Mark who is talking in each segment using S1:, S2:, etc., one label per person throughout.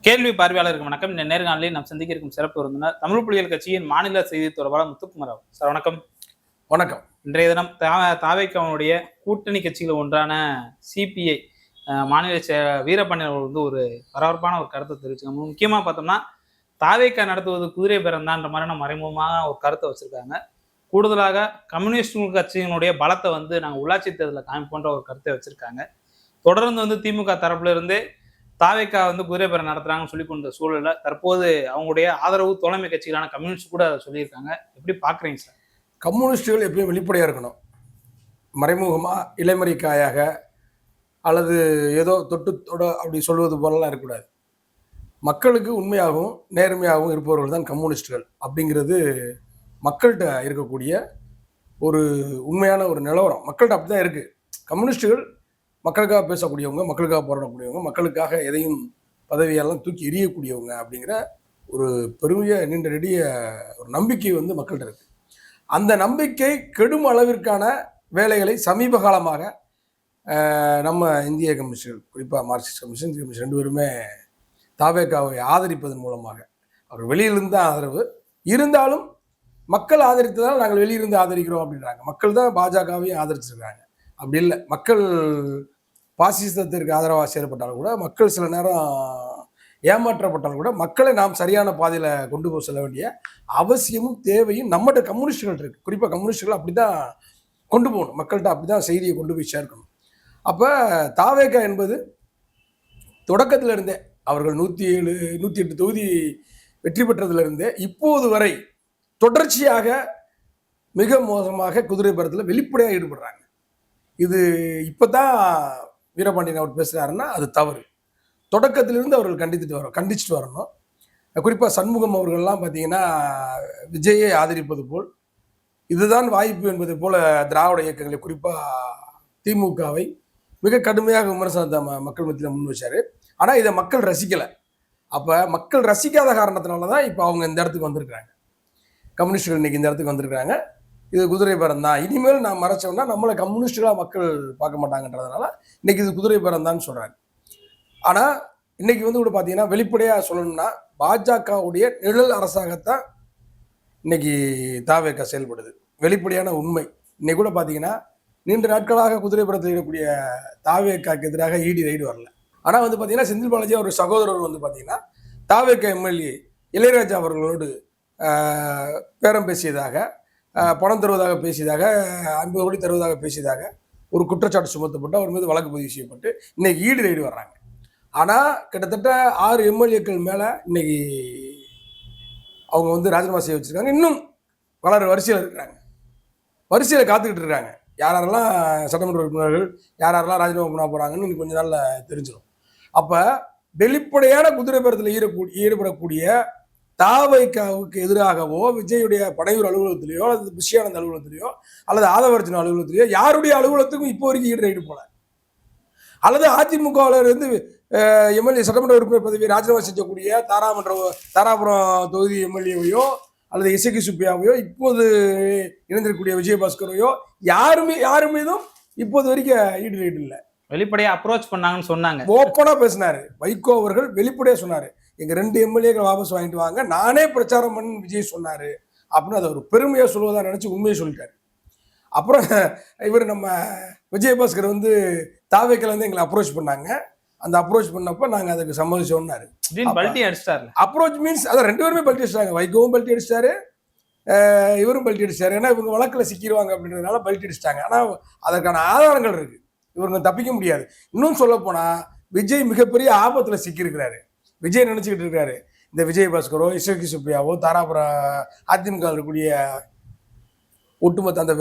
S1: கேள்வி பார்வையாளருக்கு வணக்கம். இந்த நேர்காணலில் நாம் சந்திக்க இருக்கும் சிறப்பு விருந்தினர் தமிழ் புலிகள் கட்சியின் மாநில செய்தி தொடர்பாளர் முத்துக்குமார் அவர். சார் வணக்கம்.
S2: வணக்கம்.
S1: இன்றைய தினம் தாவேக்காவுடைய கூட்டணி கட்சிகள் ஒன்றான சிபிஐ மாநில வீரபாண்டியன் அவர்கள் வந்து ஒரு பரபரப்பான ஒரு கருத்தை தெரிவிச்சாங்க. முக்கியமாக பார்த்தோம்னா தாவேக்கா நடத்துவது குதிரை பேரந்தான்ற மாதிரியான மறைமுகமாக ஒரு கருத்தை வச்சிருக்காங்க. கூடுதலாக கம்யூனிஸ்ட் கட்சியினுடைய பலத்தை வந்து நாங்கள் உள்ளாட்சி தேர்தலில் காமிப்போன்ற ஒரு கருத்தை வச்சிருக்காங்க. தொடர்ந்து வந்து திமுக தரப்புல இருந்தே தாவேக்கா வந்து குதிரை பேரம் நடத்துறாங்கன்னு சொல்லி கொண்ட சூழல்ல தற்போது அவங்களுடைய ஆதரவு தோழமை கட்சிகளான கம்யூனிஸ்ட் கூட அதை சொல்லியிருக்காங்க. எப்படி பாக்குறீங்க சார்?
S2: கம்யூனிஸ்டுகள் எப்பயும் வெளிப்படையாக இருக்கணும். மறைமுகமாக இலைமறிக்காயாக அல்லது ஏதோ தொட அப்படி சொல்வது போலலாம் இருக்கக்கூடாது. மக்களுக்கு உண்மையாகவும் நேர்மையாகவும் இருப்பவர்கள் தான் கம்யூனிஸ்டுகள் அப்படிங்கிறது மக்கள்கிட்ட இருக்கக்கூடிய ஒரு உண்மையான ஒரு நிலவரம். மக்கள்கிட்ட அப்படி தான் இருக்குது. கம்யூனிஸ்டுகள் மக்களுக்காக பேசக்கூடியவங்க, மக்களுக்காக போராடக்கூடியவங்க, மக்களுக்காக எதையும் பதவியெல்லாம் தூக்கி எறியக்கூடியவங்க அப்படிங்கிற ஒரு பெரிய நீண்ட நெடிய ஒரு நம்பிக்கை வந்து மக்கள்கிட்ட இருக்குது. அந்த நம்பிக்கை கெடும் அளவிற்கான வேலைகளை சமீப காலமாக நம்ம இந்திய கம்யூனிஸ்டுகள், குறிப்பாக மார்க்சிஸ்ட் கம்யூனிஸ்ட், இந்திய கம்யூனிஸ்ட் ரெண்டு பேருமே தாவேக்காவை ஆதரிப்பதன் மூலமாக, அவர் வெளியிலிருந்து தான் ஆதரவு இருந்தாலும் மக்கள் ஆதரித்ததால் நாங்கள் வெளியிலிருந்து ஆதரிக்கிறோம் அப்படின்றாங்க. மக்கள் தான் பாஜகவையும் ஆதரிச்சிருக்காங்க. அப்படி இல்லை, மக்கள் பாசிசத்திற்கு ஆதரவாக செயல்பட்டாலும் கூட, மக்கள் சில நேரம் ஏமாற்றப்பட்டாலும் கூட, மக்களை நாம் சரியான பாதையில் கொண்டு போக செல்ல வேண்டிய அவசியமும் தேவையும் நம்மகிட்ட கம்யூனிஸ்டுகள் இருக்குது. குறிப்பாக கம்யூனிஸ்டுகள் அப்படி தான் கொண்டு போகணும், மக்கள்கிட்ட அப்படி தான் செய்தியை கொண்டு போய் சேர்க்கணும். அப்போ தாவேக்கா என்பது தொடக்கத்தில் இருந்தே, அவர்கள் 108 தொகுதி வெற்றி பெற்றதிலிருந்தே இப்போது வரை தொடர்ச்சியாக மிக மோசமாக குதிரை பேரத்தில் வெளிப்படையாக ஈடுபடுறாங்க. இது இப்போ தான் வீரபாண்டியன் அவர் பேசுகிறாருன்னா அது தவறு. தொடக்கத்திலிருந்து அவர்கள் கண்டிச்சுட்டு வரணும். குறிப்பாக சண்முகம் அவர்கள்லாம் பார்த்தீங்கன்னா விஜயை ஆதரிப்பது போல், இதுதான் வாய்ப்பு என்பது போல் திராவிட இயக்கங்களை, குறிப்பாக திமுகவை மிக கடுமையாக விமர்சனத்தை மக்கள் மத்தியில் முன் வச்சார். ஆனால் இதை மக்கள் ரசிக்கலை. அப்போ மக்கள் ரசிக்காத காரணத்தினால தான் இப்போ அவங்க இந்த இடத்துக்கு வந்திருக்கிறாங்க. கம்யூனிஸ்டுகள் இன்றைக்கி இந்த இடத்துக்கு வந்திருக்கிறாங்க. இது குதிரை பேரம் தான், இனிமேல் நான் மறைச்சோம்னா நம்மளை கம்யூனிஸ்டுகளாக மக்கள் பார்க்க மாட்டாங்கன்றதுனால இன்னைக்கு இது குதிரை பேரம் தான் சொல்கிறாங்க. ஆனால் இன்னைக்கு வந்து கூட பார்த்தீங்கன்னா வெளிப்படையாக சொல்லணும்னா பாஜகவுடைய நிழல் அரசாங்கத்தான் இன்னைக்கு தாவேக்கா செயல்படுது. வெளிப்படையான உண்மை. இன்னைக்கு கூட பார்த்தீங்கன்னா நீண்ட நாட்களாக குதிரை பேரத்தில் இருக்கக்கூடிய தாவேக்காக்கு எதிராக இடி ரைடு வரல. ஆனால் வந்து பார்த்தீங்கன்னா செந்தில் பாலாஜி அவர் சகோதரர் வந்து பார்த்தீங்கன்னா தாவேக்கா எம்எல்ஏ இளையராஜா அவர்களோடு பேரம் பேசியதாக, பணம் தருவதாக பேசியதாக, 50 கோடி தருவதாக பேசியதாக ஒரு குற்றச்சாட்டு சுமத்தப்பட்டு அவர் மீது வழக்கு பதிவு செய்யப்பட்டு இன்னைக்கு ஈடு ரைடு வர்றாங்க. ஆனால் கிட்டத்தட்ட 6 எம்எல்ஏக்கள் மேலே இன்னைக்கு அவங்க வந்து ராஜினாமா செய்ய வச்சுருக்காங்க. இன்னும் பலர் வரிசையில் இருக்கிறாங்க, வரிசையில் காத்துக்கிட்டு இருக்காங்க. யாரெல்லாம் சட்டமன்ற உறுப்பினர்கள் யாரெல்லாம் ராஜினாமா பண்ண போகிறாங்கன்னு இன்னும் கொஞ்ச நாளில் தெரிஞ்சிடும். அப்போ வெளிப்படையான குதிரை பேரத்தில் ஈடுபடக்கூடிய தாவேக்காவுக்கு எதிராகவோ, விஜயுடைய படையூர் அலுவலகத்திலேயோ அல்லது புஷியானந்த் அலுவலகத்திலேயோ அல்லது ஆதவர்ஜுன அலுவலகத்திலேயோ யாருடைய அலுவலகத்துக்கும் இப்போ வரைக்கும் ஈடு ரைடு போல, அல்லது அதிமுகவில் இருந்து எம்எல்ஏ சட்டமன்ற உறுப்பினர் பதவியை ராஜினாமா செஞ்சக்கூடிய தாராபுரம் தொகுதி எம்எல்ஏவையோ அல்லது இசைக்கு சுப்பியாவையோ, இப்போது இணைந்திருக்கக்கூடிய விஜயபாஸ்கரையோ யாரு மீதும் இப்போது வரைக்கும் ஈடு ரைடு இல்லை.
S1: வெளிப்படையாக அப்ரோச் பண்ணாங்கன்னு சொன்னாங்க.
S2: ஓப்பனாக பேசினாரு வைகோ அவர்கள், வெளிப்படையாக சொன்னார், எங்கள் 2 எம்எல்ஏக்கள் வாபஸ் வாங்கிட்டு வாங்க, நானே பிரச்சாரம் பண்ணி விஜய் சொன்னார் அப்படின்னு அதை ஒரு பெருமையாக சொல்வதாக நினச்சி உண்மையை சொல்லிட்டாரு. அப்புறம் இவர் நம்ம விஜயபாஸ்கர் வந்து தாவேக்கால வந்து எங்களை அப்ரோச் பண்ணாங்க. அந்த அப்ரோச் பண்ணப்போ நாங்கள் அதுக்கு சம்மதிச்சோம்னாரு.
S1: பல்ட்டி அடிச்சிட்டாரு.
S2: அப்ரோச் மீன்ஸ் அதான் 2 பேருமே பல்ட்டி அடிச்சிட்டாங்க. வைகோவும் பல்ட்டி அடிச்சிட்டாரு, இவரும் பல்ட்டி அடிச்சிட்டாரு. ஏன்னா இவங்க வழக்கில் சிக்கிடுவாங்க அப்படின்றதுனால பல்ட்டி அடிச்சிட்டாங்க. ஆனால் அதற்கான ஆதாரங்கள் இருக்குது, இவங்க தப்பிக்க முடியாது. இன்னும் சொல்ல போனால் விஜய் மிகப்பெரிய ஆபத்தில் சிக்கியிருக்கிறாரு. விஜய் நினச்சிக்கிட்டு இருக்காரு, இந்த விஜயபாஸ்கரோ இசைக்கு சுப்பியாவோ தாராபுரம் அதிமுக இருக்கக்கூடிய ஒட்டுமொத்த அந்த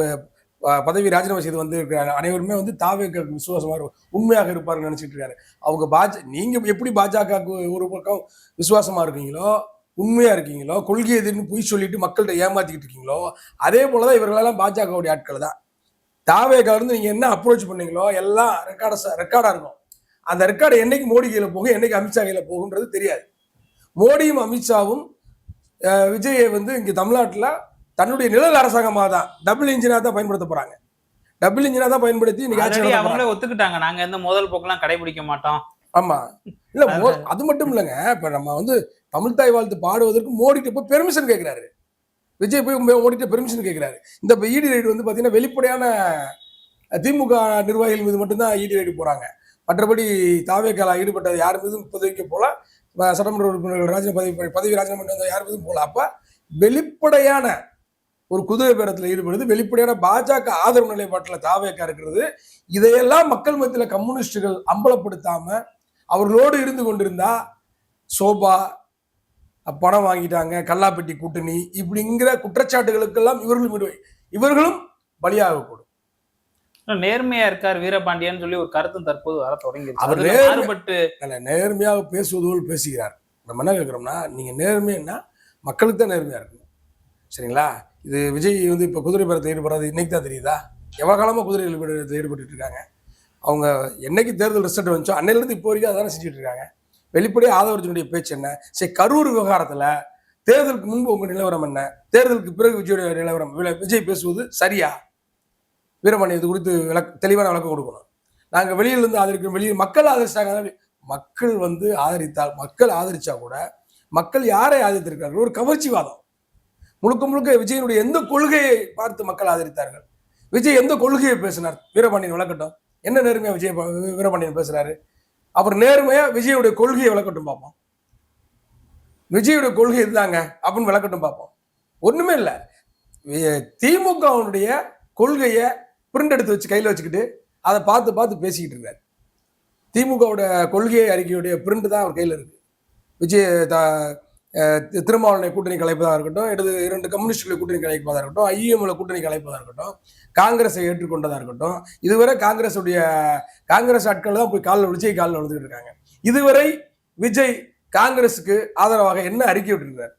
S2: பதவி ராஜினாமா செய்து வந்து இருக்கிறாங்க அனைவருமே வந்து தாவேக்காவுக்கு விசுவாசமாக உண்மையாக இருப்பாருன்னு நினச்சிட்டு இருக்காரு. அவங்க நீங்கள் எப்படி பாஜகவுக்கு ஒரு பக்கம் விசுவாசமாக இருக்கீங்களோ, உண்மையாக இருக்கீங்களோ, கொள்கை எதிர்னு பொய் சொல்லிட்டு மக்கள்கிட்ட ஏமாற்றிக்கிட்டு இருக்கீங்களோ, அதே போல தான் இவர்களெல்லாம் பாஜகவுடைய ஆட்கள் தான். தாவேக்காவிலிருந்து நீங்கள் என்ன அப்ரோச் பண்ணீங்களோ எல்லாம் ரெக்கார்டாக இருக்கும். அந்த ரெக்கார்டு என்னைக்கு மோடி கையில் போகும், என்னைக்கு அமித்ஷா கையில் போகுன்றது தெரியாது. மோடியும் அமித்ஷாவும் விஜயை வந்து இங்கே தமிழ்நாட்டில் தன்னுடைய நிழல் அரசாங்கமாக தான், டபுள் இன்ஜினாக தான் பயன்படுத்த போகிறாங்க. டபுள் இன்ஜினாக தான் பயன்படுத்தி இன்னைக்கு
S1: அவங்களே ஒத்துக்கிட்டாங்க, நாங்கள் எந்த முதல் போக்கெல்லாம் கடைபிடிக்க மாட்டோம்
S2: ஆமா. இல்ல அது மட்டும் இல்லைங்க. இப்ப நம்ம வந்து தமிழ் தாய் வாழ்த்து பாடுவதற்கு மோடிட்ட போய் பெர்மிஷன் கேட்கிறாரு. விஜய் போய் மோடிட்ட பெர்மிஷன் கேட்கிறாரு. இந்த இடி ரைடு வந்து பாத்தீங்கன்னா வெளிப்படையான திமுக நிர்வாகிகள் மீது மட்டும்தான் இடி ரைடு போறாங்க. மற்றபடி தாவேக்கால ஈடுபட்ட யார் மீதும் இப்போதைக்கு போல, சட்டமன்ற உறுப்பினர்கள் பதவி ராஜினாமா பண்ண யார் மீதும் போல. அப்ப வெளிப்படையான ஒரு குதிரை பேரத்தில் ஈடுபடுது, வெளிப்படையான பாஜக ஆதரவு நிலைப்பாட்டில் தாவேக்கா இருக்கிறது. இதையெல்லாம் மக்கள் மத்தியில் கம்யூனிஸ்டுகள் அம்பலப்படுத்தாம அவர்களோடு இருந்து கொண்டிருந்தா சோபா பணம் வாங்கிட்டாங்க, கல்லாப்பெட்டி கூட்டணி இப்படிங்கிற குற்றச்சாட்டுகளுக்கெல்லாம் இவர்களும் பலியாகக்கூடும்.
S1: நேர்மையா இருக்கார் வீரபாண்டியன் சொல்லி ஒரு கருத்தும் தற்போது வர தொடங்கி
S2: அவர் நேர்மையாக பேசுவது போல் பேசுகிறார். நம்ம என்ன கேட்கிறோம்னா, நீங்க நேர்மைன்னா மக்களுக்கு தான் நேர்மையா இருக்கணும், சரிங்களா? இது விஜய் வந்து இப்போ குதிரை பேரத்தை ஈடுபடுறது இன்னைக்கு தான் தெரியுதா? எவ்வளோ காலமாக குதிரை ஈடுபட்டு இருக்காங்க. அவங்க என்னைக்கு தேர்தல் ரிசல்ட் வந்துச்சோ அன்னையிலேருந்து இப்போ வரைக்கும் அதானே செஞ்சுட்டு இருக்காங்க. வெளிப்படையாக ஆதவர்ஜனுடைய பேச்சு என்ன? சரி, கரூர் விவகாரத்தில் தேர்தலுக்கு முன்பு உங்க நிலவரம் என்ன, தேர்தலுக்கு பிறகு விஜயோட நிலவரம், விஜய் பேசுவது சரியா? வீரமணி இது குறித்து தெளிவான விளக்கம் கொடுக்கணும். நாங்கள் வெளியிலிருந்து ஆதரிக்கிறோம், வெளியில் மக்கள் ஆதரிச்சாங்க. மக்கள் வந்து ஆதரித்தால், மக்கள் ஆதரிச்சா கூட மக்கள் யாரை ஆதரித்திருக்கார்கள்? ஒரு கவர்ச்சிவாதம். முழுக்க முழுக்க விஜயனுடைய எந்த கொள்கையை பார்த்து மக்கள் ஆதரித்தார்கள்? விஜய் எந்த கொள்கையை பேசினார்? வீரபாண்டியன் விளக்கட்டும். என்ன நேர்மையா வீரபாண்டியன் பேசுறாரு? அவர் நேர்மையா விஜயுடைய கொள்கையை விளக்கட்டும் பார்ப்போம். விஜயுடைய கொள்கை இதுதாங்க அப்படின்னு விளக்கட்டும் பார்ப்போம். ஒண்ணுமே இல்லை. திமுகவுடைய கொள்கையை பிரிண்ட் எடுத்து வச்சு கையில் வச்சுக்கிட்டு அதை பார்த்து பார்த்து பேசிக்கிட்டு இருக்காரு. திமுகவோட கொள்கை அறிக்கையுடைய பிரிண்ட் தான் அவர் கையில் இருக்கு. விஜய் திருமாவளவனை கூட்டணி கலைப்பதாக இருக்கட்டும், இரண்டு கம்யூனிஸ்டுகளை கூட்டணி கலைப்பதாக இருக்கட்டும், ஐஎம்ல கூட்டணி கலைப்பதாக இருக்கட்டும், காங்கிரஸை ஏற்றுக்கொண்டதாக இருக்கட்டும், இதுவரை காங்கிரஸ் ஆட்கள் தான் போய் விஜய் காலில் விழுந்துட்டு இருக்காங்க. இதுவரை விஜய் காங்கிரஸுக்கு ஆதரவாக என்ன அறிக்கை விட்டுருக்காரு?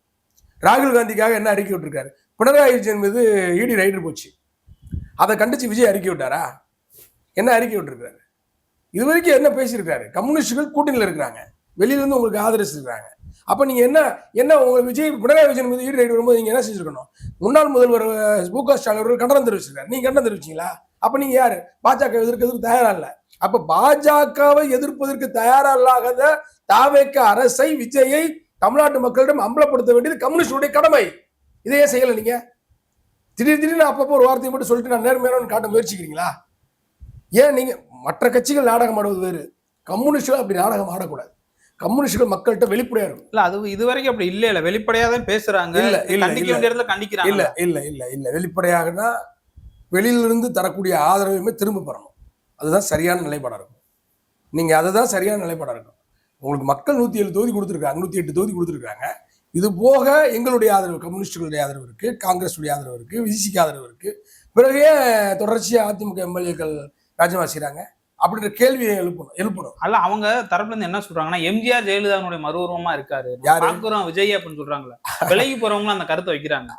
S2: ராகுல் காந்திக்காக என்ன அறிக்கை விட்டுருக்காரு? பினராயி விஜயன் மீது இடி ரைடு போச்சு, அதை கண்டிச்சு விஜய் அறிக்கை விட்டாரா? என்ன அறிக்கை விட்டுருக்காரு? இது வரைக்கும் என்ன பேசியிருக்காரு? கம்யூனிஸ்டுகள் கூட்டணியில் இருக்கிறாங்க, வெளியிலிருந்து உங்களுக்கு ஆதரிச்சிருக்காங்க. அப்ப நீங்க என்ன உங்க பினராயி விஜயன் மீது ஈடு ரைடு வரும்போது நீங்க என்ன செஞ்சிருக்கணும்? முன்னாள் முதல்வர் மு.க. ஸ்டாலின் அவர்கள் கண்டனம் தெரிவிச்சிருக்காரு, நீங்க கண்டனம் தெரிவிச்சீங்களா? அப்ப நீங்க யாரு? பாஜக எதிர்க்கிறதுக்கு தயாரா இல்ல. அப்ப பாஜகவை எதிர்ப்பதற்கு தயாரா இல்லாத தாவேக அரசை, விஜயை தமிழ்நாட்டு மக்களிடம் அம்பலப்படுத்த வேண்டியது கம்யூனிஸ்டுடைய கடமை. இதையே செய்யல நீங்க. திடீர்னு அப்பப்போ ஒரு வார்த்தையை மட்டும் சொல்லிட்டு நான் நேர்மையான காட்ட முயற்சிக்கிறீங்களா? ஏன் நீங்க மற்ற கட்சிகள் நாடகம் ஆடுவது வேறு, கம்யூனிஸ்டுகள் அப்படி நாடகம் ஆடக்கூடாது. கம்யூனிஸ்டுகள் மக்கள்கிட்ட வெளிப்படையா இருக்கும்.
S1: இல்ல அது இதுவரைக்கும் அப்படி இல்ல வெளிப்படையா தான் பேசுறாங்க. கண்டிக்க வேண்டிய இடத்துல கண்டிக்கிறாங்க.
S2: இல்ல வெளிப்படையாகனா வெளியிலிருந்து தரக்கூடிய ஆதரவையுமே திரும்ப பெறணும். அதுதான் சரியான நிலைப்பாடா இருக்கும். நீங்க அதுதான் சரியான நிலைப்பாடா இருக்கும். உங்களுக்கு மக்கள் 107 தொகுதி கொடுத்துருக்காங்க, 108 தொகுதி கொடுத்துருக்காங்க. இது போக எங்களுடைய ஆதரவு, கம்யூனிஸ்டுகளுடைய ஆதரவு இருக்கு, காங்கிரஸுடைய ஆதரவு இருக்கு, விசிக்கு ஆதரவு இருக்கு. பிறகு தொடர்ச்சியா அதிமுக எம்எல்ஏக்கள் ராஜினாமா செய்றாங்க அப்படின்ற கேள்வியை எழுப்பணும்.
S1: அல்ல அவங்க தரப்புல இருந்து என்ன சொல்றாங்கன்னா, எம்ஜிஆர் ஜெயலலிதாவுடைய மறுரூபமா இருக்காரு விஜய் அப்படின்னு சொல்றாங்களே, விலகி போறவங்களும் அந்த கருத்தை வைக்கிறாங்க.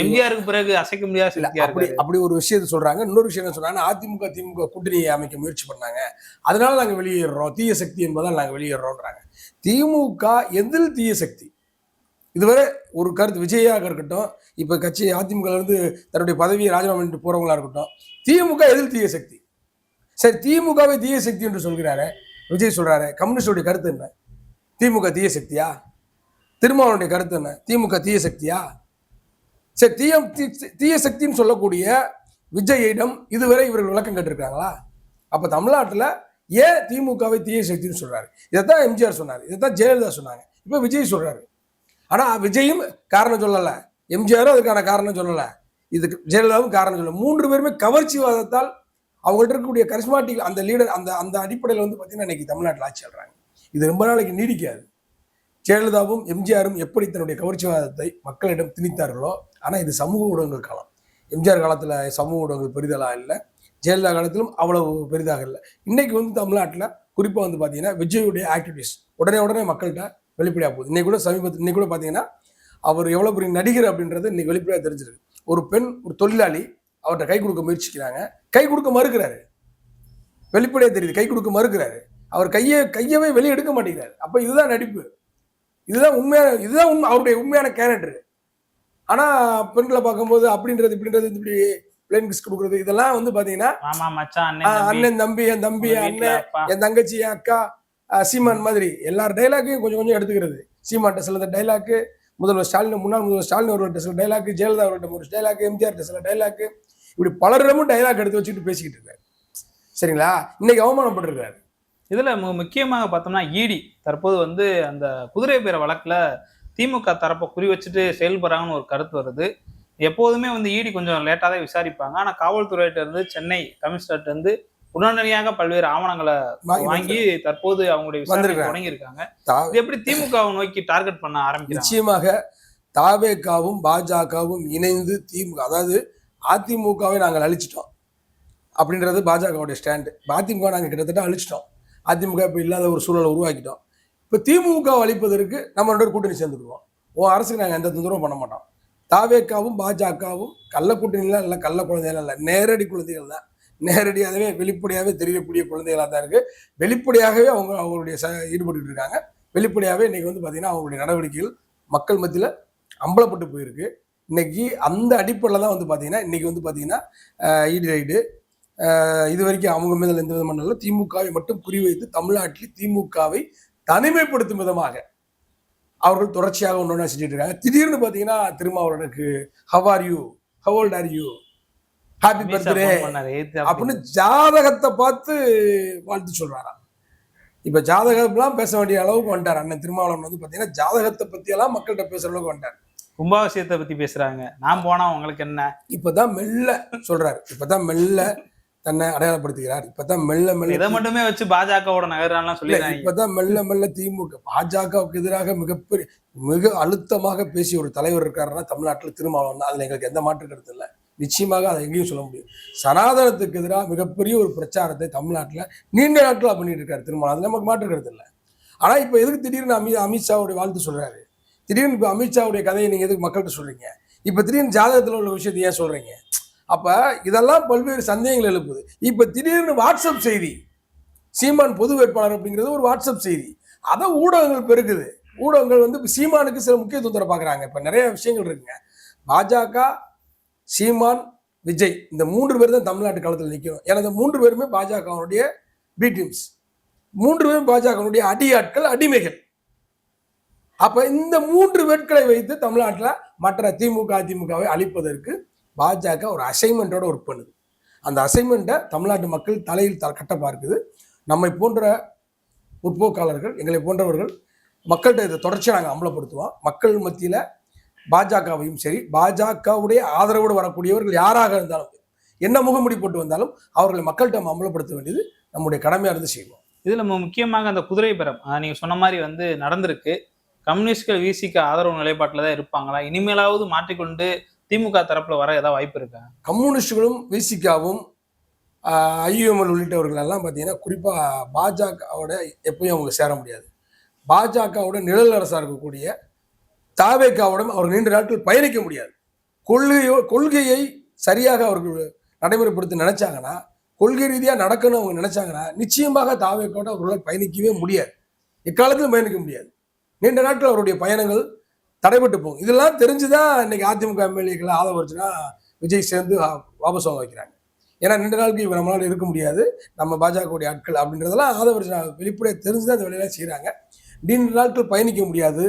S1: எம்ஜிஆருக்கு பிறகு அசைக்க முடியாத
S2: அப்படி ஒரு விஷயத்தை சொல்றாங்க. இன்னொரு விஷயம் என்ன சொல்றாங்க, அதிமுக திமுக கூட்டணியை அமைக்க முயற்சி பண்ணாங்க, அதனால நாங்க வெளியேறோம், தீய சக்தி என்பதால் நாங்க வெளியேறோம்ன்றாங்க. திமுக எதில் தீய சக்தி? இதுவரை ஒரு கருத்து விஜயாக இருக்கட்டும், இப்ப கட்சி அதிமுக இருந்து தன்னுடைய பதவியை ராஜினாமா பண்ணிட்டு போறவங்களா இருக்கட்டும், திமுக எதில் தீய சக்தி? சரி, திமுகவை தீய சக்தி என்று சொல்கிறாரு விஜய், சொல்றாரு. கம்யூனிஸ்டுடைய கருத்து என்ன? திமுக தீய சக்தியா? திருமாவளவனுடைய கருத்து என்ன? திமுக தீய சக்தியா? சரி, தீய சக்தின்னு சொல்லக்கூடிய விஜயிடம் இதுவரை இவர்கள் விளக்கம் கேட்டிருக்காங்களா? அப்ப தமிழ்நாட்டில் ஏன் திமுகவை தீய சக்தின்னு சொல்றாரு? இதைத்தான் எம்ஜிஆர் சொன்னாரு, இதைத்தான் ஜெயலலிதா சொன்னாங்க, இப்ப விஜய் சொல்றாரு. ஆனா விஜயும் காரணம் சொல்லல, எம்ஜிஆரும் அதுக்கான காரணம் சொல்லல, இதுக்கு ஜெயலலிதாவும் காரணம் சொல்லல. 3 பேருமே கவர்ச்சிவாதத்தால் அவங்கள்ட்ட இருக்கக்கூடிய கரிஸ்மாட்டிக் அந்த லீடர் அந்த அடிப்படையில் வந்து பார்த்தீங்கன்னா இன்னைக்கு தமிழ்நாட்டில் ஆட்சி ஆடுறாங்க. இது ரொம்ப நாளைக்கு நீடிக்காது. ஜெயலலிதாவும் எம்ஜிஆரும் எப்படி தன்னுடைய கவர்ச்சிவாதத்தை மக்களிடம் திணித்தார்களோ, ஆனால் இது சமூக ஊடகங்கள் காலம். எம்ஜிஆர் காலத்தில் சமூக ஊடகங்கள் பெரிதலாக இல்லை, ஜெயலலிதா காலத்திலும் அவ்வளவு பெரிதாக இல்லை. இன்னைக்கு வந்து தமிழ்நாட்டில் குறிப்பாக வந்து பார்த்தீங்கன்னா விஜயுடைய ஆக்டிவிட்டிஸ் உடனே மக்கள்கிட்ட வெளிப்படையாக போகுது. இன்னைக்கு கூட பார்த்தீங்கன்னா அவர் எவ்வளோ பெரிய நடிகர் அப்படின்றது இன்னைக்கு வெளிப்படையாக தெரிஞ்சிருக்கு. ஒரு பெண், ஒரு தொழிலாளி அவர்கிட்ட கை கொடுக்க முயற்சிக்கிறாங்க, கை கொடுக்க மறுக்கிறாரு. வெளிப்படையாக தெரியுது, கை கொடுக்க மறுக்கிறாரு. அவர் கையவே வெளியே எடுக்க மாட்டேங்கிறாரு. அப்ப இதுதான் நடிப்பு, இதுதான் அவருடைய உண்மையான கேரக்டர். ஆனா பெண்களை பார்க்கும்போது அப்படின்றது இப்படி பிளேன் கிஸ் கொடுக்குறது, இதெல்லாம் வந்து பாத்தீங்கன்னா அண்ணன் தம்பி, என் தம்பி, அண்ணன், என் தங்கச்சி, என் அக்கா, சீமான் மாதிரி எல்லார் டைலாக்கையும் கொஞ்சம் கொஞ்சம் எடுத்துக்கிறது. சீமான்ட்ட சில டைலாக்கு, முதல்வர் ஸ்டாலின், முன்னாள் முதல்வர் ஸ்டாலின் அவர்கள்ட்ட சில டைலாக்கு, ஜெயலலிதா அவர்கிட்ட ஒரு டைலாக்கு, எம்ஜிஆர்ட்ட சில டைலாக்கு, இப்படி பலரிடமும் டைலாக் எடுத்து வச்சுக்கிட்டு பேசிக்கிட்டு இருக்காரு. சரிங்களா? இன்னைக்கு அவமானப்பட்டிருக்காரு.
S1: இதுல முக்கியமாக பார்த்தோம்னா இடி தற்போது வந்து அந்த குதிரை பேர வழக்குல திமுக தரப்பை குறி வச்சுட்டு செயல்படுறாங்கன்னு ஒரு கருத்து வருது. எப்போதுமே வந்து இடி கொஞ்சம் லேட்டாக தான் விசாரிப்பாங்க. ஆனா காவல்துறையிட்ட இருந்து சென்னை கமிஷனர்ட்ட இருந்து உடனடியாக பல்வேறு ஆவணங்களை வாங்கி தற்போது அவங்களுடைய விசாரணை தொடங்கி இருக்காங்க. இது எப்படி திமுகவை நோக்கி டார்கெட் பண்ண ஆரம்பிக்கிறாங்க?
S2: நிச்சயமாக தாவேகாவும் பாஜகவும் இணைந்து திமுக, அதாவது அதிமுகவை நாங்கள் அழிச்சிட்டோம் அப்படின்றது பாஜகவுடைய ஸ்டாண்டு. அதிமுக நாங்கள் கிட்டத்தட்ட அழிச்சிட்டோம். அதிமுக இப்போ இல்லாத ஒரு சூழலை உருவாக்கிட்டோம். இப்போ திமுக அழிப்பதற்கு நம்ம ரெண்டு கூட்டணி சேர்ந்துக்குவோம். அரசுக்கு நாங்கள் எந்த தொந்தரவும் பண்ண மாட்டோம். தாவேக்காவும் பாஜகவும் கள்ள கூட்டணிலாம் இல்லை, கள்ள குழந்தைகள் இல்லை, நேரடி குழந்தைகள் தான். நேரடியாகவே வெளிப்படையாகவே தெரியக்கூடிய குழந்தைகளாக தான் இருக்குது. வெளிப்படையாகவே அவங்களுடைய ஈடுபட்டு இருக்காங்க. வெளிப்படையாகவே இன்னைக்கு வந்து பார்த்தீங்கன்னா அவங்களுடைய நடவடிக்கைகள் மக்கள் மத்தியில் அம்பலப்பட்டு போயிருக்கு. இன்னைக்கு அந்த அடிப்படையில் தான் வந்து பார்த்தீங்கன்னா இன்னைக்கு வந்து பார்த்தீங்கன்னா ஈடு ரைடு இது வரைக்கும் அவங்க மீது எந்த விதமான திமுகவை மட்டும் குறிவைத்து தமிழ்நாட்டில் திமுகவை தனிமைப்படுத்தும் விதமாக அவர்கள் தொடர்ச்சியாக ஒன்று செஞ்சுட்டு இருக்காங்க. திடீர்னு பார்த்தீங்கன்னா திருமாவளவனுக்கு how are you, how old are you, happy birthday அப்படின்னு ஜாதகத்தை பார்த்து வாழ்த்து சொல்றாராம். இப்ப ஜாதகம்லாம் பேச வேண்டிய அளவுக்கு வந்துட்டார் அண்ணன் திருமாவளவன். வந்து பார்த்தீங்கன்னா ஜாதகத்தை பத்தியெல்லாம் மக்கள்கிட்ட பேசுற அளவுக்கு வந்துட்டார்.
S1: கும்பாபிஷேகத்தை பத்தி பேசுறாங்க. நான் போனா உங்களுக்கு என்ன? இப்பதான்
S2: மெல்ல சொல்றாரு, இப்பதான் மெல்ல தன்னை அடையாளப்படுத்துகிறார். இப்பதான் மெல்ல மெல்ல
S1: இதை மட்டுமே வச்சு பாஜகவோட நகரான்லாம் சொல்லி
S2: இப்பதான் மெல்ல மெல்ல திமுக பாஜகவுக்கு எதிராக மிக அழுத்தமாக பேசிய ஒரு தலைவர் இருக்காருன்னா தமிழ்நாட்டில் திருமாவளவன் தான். அதுல எங்களுக்கு எந்த மாற்று கருத்து இல்லை. நிச்சயமாக அதை எங்கேயும் சொல்ல முடியும். சனாதனத்துக்கு எதிராக மிகப்பெரிய ஒரு பிரச்சாரத்தை தமிழ்நாட்டில் நீண்ட நாட்களா பண்ணிட்டு இருக்காரு திருமாவளவன். அதுல நமக்கு மாற்று கருத்து இல்லை. ஆனா இப்ப எதுக்கு திடீர்னு அமித்ஷாவுடைய வாழ்த்து சொல்றாரு? திடீர்னு இப்ப அமித்ஷாவுடைய கதையை நீங்க எதுக்கு மக்கள்கிட்ட சொல்றீங்க? இப்ப திடீர்னு ஜாதகத்துல உள்ள விஷயத்தை ஏன் சொல்றீங்க? அப்ப இதெல்லாம் பல்வேறு சந்தேகங்கள் எழுப்புது. இப்ப திடீர்னு வாட்ஸ்அப் செய்தி, சீமான் பொது வேட்பாளர் அப்படிங்கிறது ஒரு வாட்ஸ்அப் செய்தி, அதை ஊடகங்கள் பெருக்குது. ஊடகங்கள் வந்து சீமானுக்கு சில முக்கியத்துவத்தை பாக்குறாங்க. இப்ப நிறைய விஷயங்கள் இருக்குங்க. பாஜக, சீமான், விஜய் இந்த 3 பேர் தான் தமிழ்நாட்டு களத்தில் நிற்கணும். ஏன்னா இந்த 3 பேருமே பாஜகவுடைய பி டீம்ஸ், 3 பேரும் பாஜகவுடைய அடியாட்கள், அடிமைகள். அப்ப இந்த 3 பேர்களை வைத்து தமிழ்நாட்டில் மற்ற திமுக அதிமுகவை அழிப்பதற்கு பாஜக ஒரு அசைன்மெண்டோட ஒர்க் பண்ணுது. அந்த அசைன்மெண்ட்டை தமிழ்நாட்டு மக்கள் தலையில் கட்ட பார்க்குது. நம்மை போன்ற முற்போக்காளர்கள், எங்களை போன்றவர்கள் மக்கள்கிட்ட இதை தொடர்ச்சியாக நாங்கள் அம்பலப்படுத்துவோம். மக்கள் மத்தியில் பாஜகவையும் சரி, பாஜகவுடைய ஆதரவோடு வரக்கூடியவர்கள் யாராக இருந்தாலும், என்ன முகமுடி போட்டு வந்தாலும் அவர்களை மக்கள்கிட்ட நம்ம அம்பலப்படுத்த வேண்டியது நம்முடைய கடமையாக இருந்து செய்வோம்.
S1: இதில் நம்ம முக்கியமாக அந்த குதிரை பேரம் நீங்கள் சொன்ன மாதிரி வந்து நடந்திருக்கு. கம்யூனிஸ்ட்கள் விசிக்கு ஆதரவு நிலைப்பாட்டில் தான் இருப்பாங்களா? இனிமேலாவது மாற்றிக்கொண்டு திமுக தரப்புல வர ஏதாவது வாய்ப்பு இருக்கா?
S2: கம்யூனிஸ்டுகளும் விசிகாவும் ஐயுஎம்எல் உள்ளிட்டவர்கள் எல்லாம் பார்த்தீங்கன்னா குறிப்பாக பாஜகவோட எப்பயும் அவங்க சேர முடியாது. பாஜகவோட நிழல் அரசாக இருக்கக்கூடிய தாவேகாவுடன் அவர்கள் நீண்ட நாட்கள் பயணிக்க முடியாது. கொள்கையை சரியாக அவர்கள் நடைமுறைப்படுத்த நினைச்சாங்கன்னா, கொள்கை ரீதியாக நடக்கணும் அவங்க நினைச்சாங்கன்னா நிச்சயமாக தாவேகாவோட அவர்களால் பயணிக்கவே முடியாது. எக்காலத்திலும் பயணிக்க முடியாது. நீண்ட நாட்கள் அவருடைய பயணங்கள் தடைபட்டு போகும். இதெல்லாம் தெரிஞ்சுதான் இன்னைக்கு அதிமுக எம்எல்ஏக்களை ஆதரவுச்சுன்னா விஜய் சேர்ந்து வாபஸ் வாங்க வைக்கிறாங்க. ஏன்னா நீண்ட நாளுக்கு இவங்க நம்மளால இருக்க முடியாது, நம்ம பாஜகவுடைய ஆட்கள் அப்படின்றதெல்லாம் ஆதரவு வெளிப்படையாக தெரிஞ்சுதான் இந்த வேலையெல்லாம் செய்கிறாங்க. நீண்ட நாட்கள் பயணிக்க முடியாது.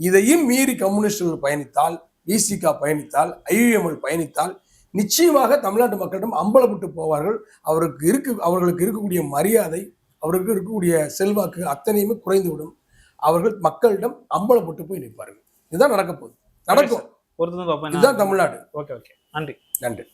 S2: இதையும் மீறி கம்யூனிஸ்டுகள் பயணித்தால், விசிக பயணித்தால், ஐயுஎம்எல் பயணித்தால் நிச்சயமாக தமிழ்நாட்டு மக்களிடம் அம்பலப்பட்டு போவார்கள். அவர்களுக்கு இருக்கக்கூடிய மரியாதை, அவர்களுக்கு இருக்கக்கூடிய செல்வாக்கு அத்தனையுமே குறைந்துவிடும். அவர்கள் மக்களிடம் அம்பலப்பட்டு போய் நிற்பார்கள். இதுதான் நடக்க போகுது, நடக்கும்.
S1: இதுதான்
S2: தமிழ்நாடு.
S1: ஓகே, நன்றி.